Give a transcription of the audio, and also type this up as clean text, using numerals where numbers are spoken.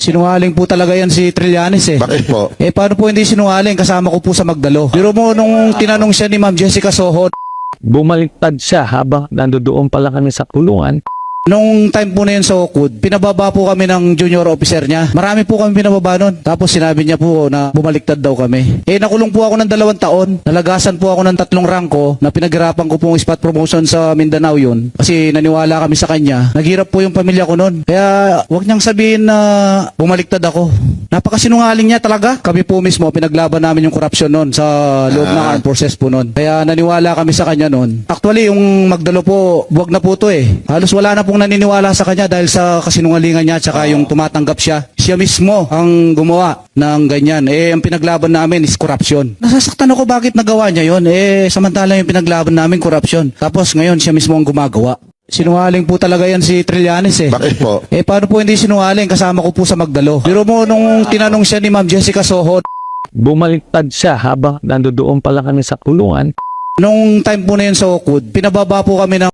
Sinungaling po talaga yan si Trillanes eh. Bakit po? Paano po hindi sinungaling? Kasama ko po sa Magdalo. Biro mo nung tinanong siya ni Ma'am Jessica Soho, Bumaliktad siya habang nandoon pala kami sa kulungan. nung time po na yun sa Okud, pinababa po kami ng junior officer niya. Marami po kami pinababa nun. Tapos sinabi niya po na bumaliktad daw kami. Nakulong po ako ng 2 taon. Nalagasan po ako ng 3 rangko na pinaghirapan ko pong spot promotion sa Mindanao yun. Kasi naniwala kami sa kanya. Naghirap po yung pamilya ko nun. Kaya wag niyang sabihin na bumaliktad ako. Napakasinungaling niya talaga. Kami po mismo, pinaglaban namin yung korupsyon nun sa loob ng armed forces po nun. Kaya naniwala kami sa kanya nun. Actually, yung Magdalo po, wag na po to eh. Halos wala na pong naniniwala sa kanya dahil sa kasinungalingan niya tsaka yung tumatanggap siya. Siya mismo ang gumawa ng ganyan. Ang pinaglaban namin is korupsyon. Nasasaktan ako bakit nagawa niya yun. Samantala yung pinaglaban namin korupsyon. Tapos ngayon siya mismo ang gumagawa. Sinungaling po talaga yan si Trillanes eh. Bakit po? Paano po hindi sinungaling? Kasama ko po sa Magdalo. Biro mo nung tinanong siya ni Ma'am Jessica Soho, Bumaliktad siya habang nandoon pala kami sa kulungan. nung time po na yun sa Okud, pinababa po kami ng